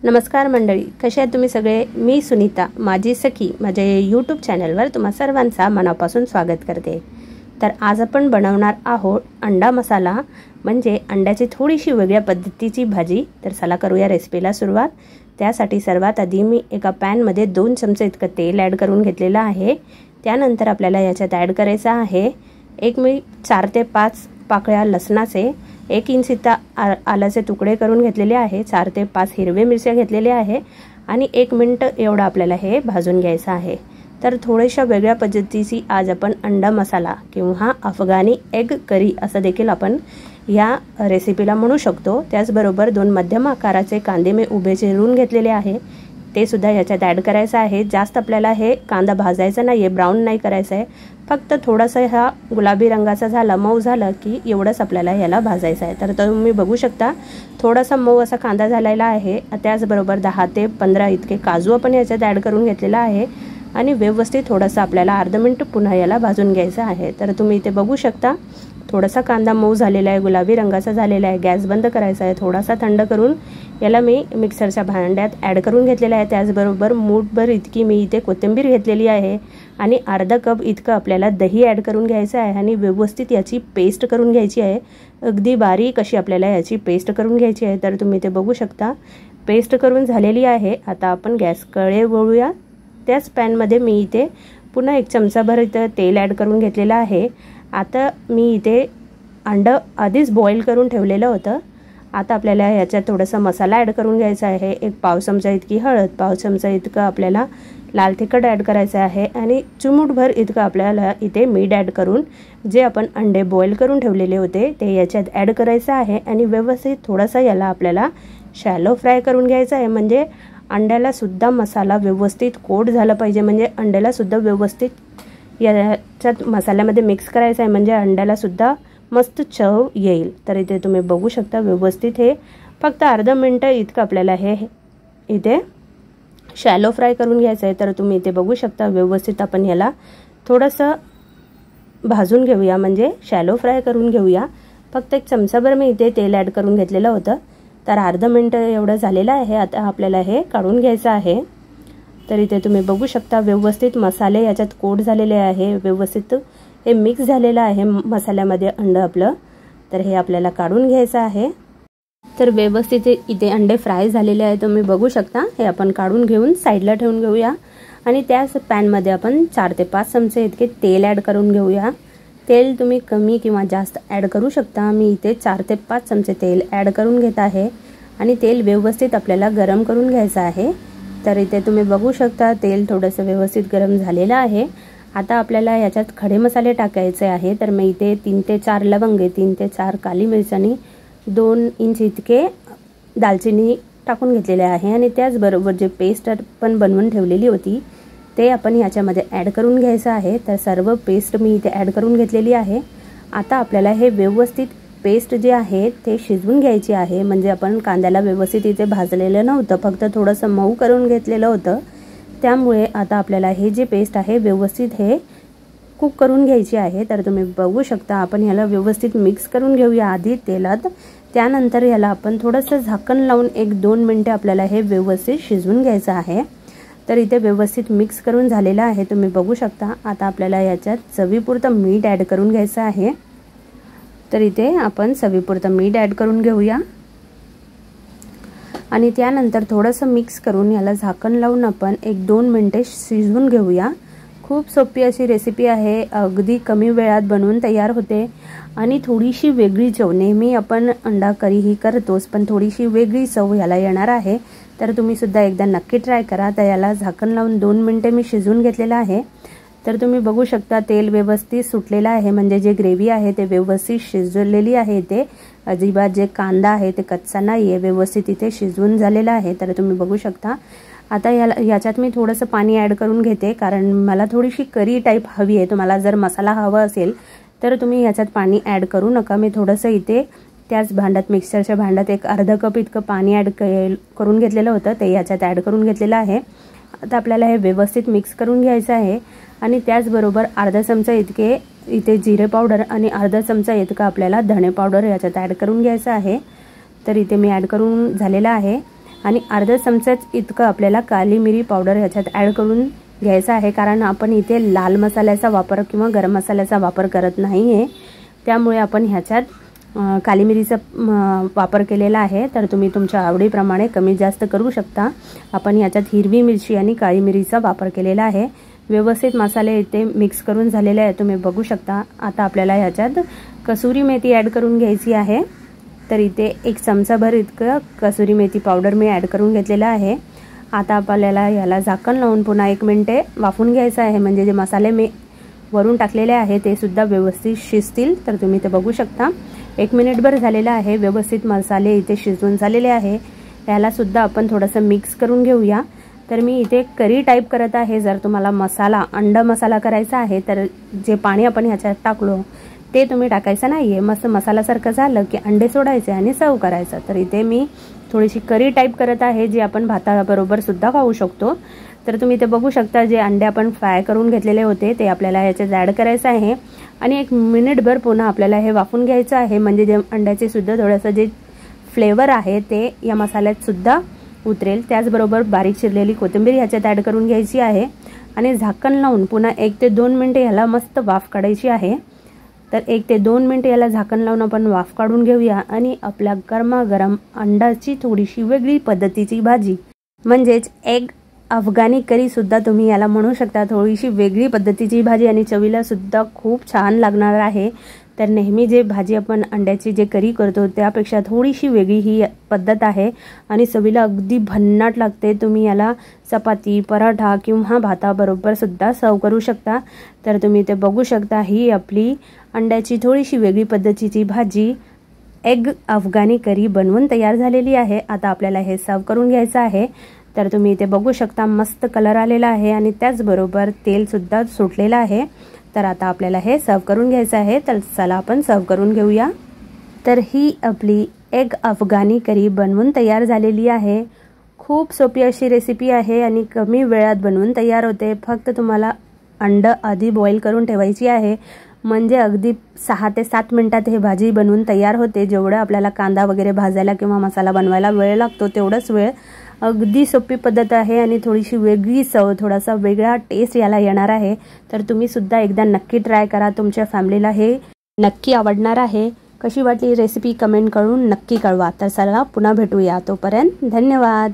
नमस्कार मंडळी, कसे आहेत तुम्ही सगळे। मी सुनीता, माझी सखी, माझ्या यूट्यूब चॅनलवर तुम्हा सर्वांचा मनापासून स्वागत करते। तर आज आपण बनवणार आहोत अंडा मसाला, म्हणजे अंड्याची थोडीशी वेगळ्या पद्धतीची भाजी। तर चला करूया रेसिपीला सुरुवात। त्यासाठी सर्वात आधी मी एका पॅन मध्ये 2 चमचे इतकं तेल ॲड करून घेतलेलं आहे। त्यानंतर आपल्याला याच्यात ॲड करायचं आहे मी 4 ते 5 पाकळ्या लसणाचे, 1 इंच आल्याचे तुकडे करून घेतलेले आहे, 4 ते 5 हिरवे मिरच्या घेतलेले आहे आणि 1 मिनिट एवढा आपल्याला हे भाजून घ्यायचं आहे। तर थोड्याशा वेगळ्या पद्धतीची आज आपण अंडा मसाला किंवा अफगाणी एग करी असं देखील आपण या रेसिपीला म्हणू शकतो। त्याचबरोबर 2 मध्यम आकाराचे कांदे मी उभे चिरून घेतलेले आहे, ते सुद्धा याच्यात ॲड करायचं आहे। जास्त आपल्याला हे कांदा भाजायचा नाही, ब्राऊन नाही करायचं आहे, फक्त थोडासा हा गुलाबी रंगाचा झाला, मऊ झाला की एवढंच आपल्याला याला भाजायचं आहे। तर तुम्ही बघू शकता थोडासा मऊ असा कांदा झालेला आहे। त्याचबरोबर 10 ते 15 इतके काजू आपण याच्यात ॲड करून घेतलेला आहे आणि व्यवस्थित थोडासा आपल्याला अर्धा मिनिट पुन्हा याला भाजून घ्यायचं आहे। तर तुम्ही इथे बघू शकता थोडासा कांदा मऊ झालेला आहे, गुलाबी रंगाचा झालेला आहे। गॅस बंद करायचा आहे, थोडासा थंड करून याला मी मिक्सरच्या भांड्यात ॲड करून घेतलेला आहे। त्याचबरोबर मूठभर इतकी मी इथे कोथिंबीर घेतलेली आहे आणि अर्धा कप इतकं आपल्याला दही ॲड करून घ्यायचं आहे आणि व्यवस्थित याची पेस्ट करून घ्यायची आहे। अगदी बारीक अशी आपल्याला याची पेस्ट करून घ्यायची आहे। तर तुम्ही इथे बघू शकता पेस्ट करून झालेली आहे। आता आपण गॅस कडे वळूया। त्याच पॅनमध्ये मी इथे पुन्हा 1 चमचाभर इथं तेल ॲड करून घेतलेलं आहे। आता मी इथे अंडं आधीच बॉईल करून ठेवलेलं होतं। आता आपल्याला याच्यात थोडासा मसाला ॲड करून घ्यायचा आहे। 1 पाव चमचा इतकी हळद, पाव चमचा इतकं आपल्याला लाल तिखट ॲड करायचं आहे आणि चिमूटभर इतकं आपल्याला इथे मीठ ॲड करून जे आपण अंडे बॉईल करून ठेवलेले होते ते याच्यात ॲड करायचं आहे आणि व्यवस्थित थोडासा याला आपल्याला शॅलो फ्राय करून घ्यायचा आहे। म्हणजे अंड्याला सुद्धा मसाला व्यवस्थित कोट झाला पाहिजे, म्हणजे अंड्याला सुद्धा व्यवस्थित याच्यात मसाल्यामध्ये मिक्स करायचं आहे, म्हणजे अंड्याला सुद्धा मस्त चव येईल। तर इथे तुम्ही बघू शकता व्यवस्थित हे फक्त अर्धा मिनिट इतकं आपल्याला हे इथे शॅलो फ्राय करून घ्यायचं आहे। तर तुम्ही इथे बघू शकता व्यवस्थित आपण याला थोडंसं भाजून घेऊया, म्हणजे शॅलो फ्राय करून घेऊया। फक्त 1 चमचाभर मी इथे तेल ॲड करून घेतलेलं होतं। तर अर्धा मिनिट एवढं झालेलं आहे। आता आपल्याला हे काढून घ्यायचं आहे। तर इथे तुम्ही बघू शकता व्यवस्थित मसाले याच्यात कोट झालेले आहे, व्यवस्थित हे मिक्स झालेलं आहे मसाल्यामध्ये अंडं आपलं। तर हे आपल्याला काढून घ्यायचं आहे। तर व्यवस्थित इथे अंडे फ्राय झालेले आहे, तुम्ही बघू शकता। हे आपण काढून घेऊन साईडला ठेवून घेऊया आणि त्याच पॅनमध्ये आपण 4 ते 5 चमचे इतके तेल ॲड करून घेऊया। तेल तुम्ही कमी किंवा जास्त ॲड करू शकता। मी इथे 4 ते 5 चमचे तेल ॲड करून घेत आहे आणि तेल व्यवस्थित आपल्याला गरम करून घ्यायचं आहे। तर इथे तुम्ही बघू शकता तेल थोडंसं व्यवस्थित गरम झालेलं आहे। आता आपल्याला याच्यात खडे मसाले टाकायचे आहे। तर मी इथे 3 ते 4 लवंगे, 3 ते 4 काली मिरची आणि 2 इंच इतके दालचिनी टाकून घेतलेले आहे आणि त्याचबरोबर जे पेस्ट आपण बनवून ठेवलेली होती ते आपण याच्यामध्ये ॲड करून घ्यायचं आहे। तर सर्व पेस्ट मी इथे ॲड करून घेतलेली आहे। आता आपल्याला हे व्यवस्थित पेस्ट जे आहे ते शिजवून घ्यायची आहे, म्हणजे आपण कांद्याला व्यवस्थित इथे भाजलेलं नव्हतं, फक्त थोडंसं मऊ करून घेतलेलं होतं। त्यामुळे आता आपल्याला हे जे पेस्ट आहे व्यवस्थित हे कुक करून घ्यायची आहे। तर तुम्ही बघू शकता आपण याला व्यवस्थित मिक्स करून घेऊया आधी तेलात, त्यानंतर याला आपण थोडंसं झाकण लावून 1-2 मिनिटे आपल्याला हे व्यवस्थित शिजवून घ्यायचं आहे। तर इथे व्यवस्थित मिक्स करून झालेलं आहे, तुम्ही बघू शकता। आता आपल्याला याच्यात चवीपुरतं मीठ ॲड करून घ्यायचं आहे। तर इथे आपण चवीपुरतं मीठ ॲड करून घेऊया आणि त्यानंतर थोडंसं मिक्स करून याला झाकण लावून आपण 1-2 मिनिटे शिजवून घेऊया। खूप सोपी अशी रेसिपी आहे, अगदी कमी वेळात बनवून तयार होते आणि थोडीशी वेगळी चव, नेहमी आपण अंडा करी ही करतोच पण थोडीशी वेगळी चव याला येणार आहे। तर तुम्ही सुद्धा एकदा नक्की ट्राय करा। तर याला झाकण लावून 2 मिनिटे मी शिजवून घेतलेलं आहे। तर तुम्ही बघू शकता तेल व्यवस्थित सुटलेलं आहे, म्हणजे जे ग्रेव्ही आहे ते व्यवस्थित शिजवलेली आहे। इथे अजिबात जे कांदा आहे ते कच्चा नाही आहे, व्यवस्थित इथे शिजवून झालेला आहे। तर तुम्ही बघू शकता आता याच्यात मी थोडंसं पाणी ॲड करून घेते, कारण मला थोडीशी करी टाईप हवी आहे। तुम्हाला जर मसाला हवा असेल तर तुम्ही याच्यात पाणी ॲड करू नका। मी थोडंसं इथे त्याच भांड्यात मिक्सरच्या भांड्यात 1 अर्धा कप इतकं पाणी ॲड करून घेतलेलं होतं, ते याच्यात ॲड करून घेतलेलं आहे। आता आपल्याला हे व्यवस्थित मिक्स करून घ्यायचं आहे आणि त्याचबरोबर अर्धा चमचा इतके इथे जिरे पावडर आणि अर्धा चमचा इतका आपल्याला धणे पावडर याच्यात ॲड करून घ्यायचं आहे। तर इथे मी ॲड करून झालेला आहे आणि अर्धा चमचाच इतकं आपल्याला काली मिरी पावडर ह्याच्यात ॲड करून घ्यायचं आहे, कारण आपण इथे लाल मसाल्याचा वापर किंवा गरम मसाल्याचा वापर करत नाही आहे, त्यामुळे आपण ह्याच्यात काली मिरीचा वापर केलेला आहे। तर तुम्ही तुमच्या आवडीप्रमाणे कमी जास्त करू शकता। आपण ह्याच्यात हिरवी मिरची आणि काळी मिरीचा वापर केलेला आहे। व्यवस्थित मसाले इथे मिक्स करून झालेले आहे, तुम्ही बघू शकता। आता आपल्याला ह्याच्यात कसुरी मेथी ॲड करून घ्यायची आहे। तर इथे 1 चमचाभर इतकं कसुरी मेथी पावडर मी ॲड करून घेतलेला आहे। आता आपल्याला याला झाकण लावून पुन्हा 1 मिनिटे वाफून घ्यायचं आहे, म्हणजे जे मसाले मी वरून टाकलेले आहे ते सुद्धा व्यवस्थित शिजतील। तर तुम्ही ते बघू शकता 1 मिनिटभर झालेला आहे, व्यवस्थित मसाले इथे शिजून झालेले आहे। याला सुद्धा आपण थोडंसं मिक्स करून घेऊया। तर मी इथे करी टाईप करत आहे। जर तुम्हाला मसाला अंडा मसाला करायचा आहे तर जे पाणी आपण ह्याच्यात टाकलो ते तुम्ही टाकायचं नाहीये, मस्त मसाल्यासारखं झालं की अंडे सोडायचे आणि सर्व करायचं। तर इथे मी थोडीशी करी टाईप करत आहे, जी आपण भाताबरोबर सुद्धा खाऊ शकतो। तर तुम्ही ते बघू शकता, जे अंडे आपण फ्राय करून घेतलेले होते ते आपल्याला ह्याच्यात ॲड करायचं आहे आणि 1 मिनिटभर पुन्हा आपल्याला हे वाफून घ्यायचं आहे, म्हणजे जे अंड्याचे सुद्धा थोडंसं जे फ्लेवर आहे ते या मसाल्यात सुद्धा उतरेल। त्याचबरोबर बारीक चिरलेली कोथिंबीर ह्याच्यात ॲड करून घ्यायची आहे आणि झाकण लावून पुन्हा 1 ते 2 मिनिटे ह्याला मस्त वाफ काढायची आहे। तर 1 ते 2 मिनिटे याला झाकण लावून आपण वाफ काढून घेऊया आणि आपल्या गरमागरम अंड्याची थोडीशी वेगळी पद्धतीची भाजी म्हणजेच एग अफगाणी करी सुद्धा तुम्ही याला म्हणू शकता। थोडीशी वेगळी पद्धतीची भाजी आणि चवीला सुद्धा खूप छान लागणार आहे। तर नेहमी जे भाजी आपण अंड्याची जे करी करतो त्यापेक्षा थोडीशी वेगळी ही पद्धत आहे आणि चवीला अगदी भन्नाट लागते। तुम्ही याला चपाती, पराठा किंवा भाताबरोबर सुद्धा सर्व करू शकता। तर तुम्ही ते बघू शकता, ही आपली अंड्याची थोडीशी वेगळी पद्धतीची भाजी एग अफगाणी करी बनवून तयार झालेली आहे। आता आपल्याला हे सर्व करून घ्यायचं आहे। तर तुम्ही इथे बघू शकता मस्त कलर आलेला आहे आणि त्याचबरोबर तेल सुद्धा सुटलेलं आहे। तर आता आपल्याला हे सर्व करून घ्यायचं आहे। तर चला आपण सर्व करून घेऊया। तर ही आपली एग अफगाणी करी बनवून तयार झालेली आहे। खूप सोपी अशी रेसिपी आहे आणि कमी वेळात बनवून तयार होते। फक्त तुम्हाला अंडं आधी बॉईल करून ठेवायची आहे, म्हणजे अगदी 6 ते 7 मिनिटात हे भाजी बनवून तयार होते। जेवढं आपल्याला कांदा वगैरे भाजायला किंवा मसाला बनवायला वेळ लागतो तेवढाच वेळ। अगदी सोपी पद्धत आहे आणि थोडीशी वेगळी चव, थोडासा वेगळा टेस्ट याला येणार आहे। तर तुम्ही सुद्धा एकदा नक्की ट्राय करा, तुमच्या फॅमिलीला हे नक्की आवडणार आहे। कशी वाटली रेसिपी कमेंट करून नक्की कळवा। तर चला पुन्हा भेटूया, तोपर्यंत धन्यवाद।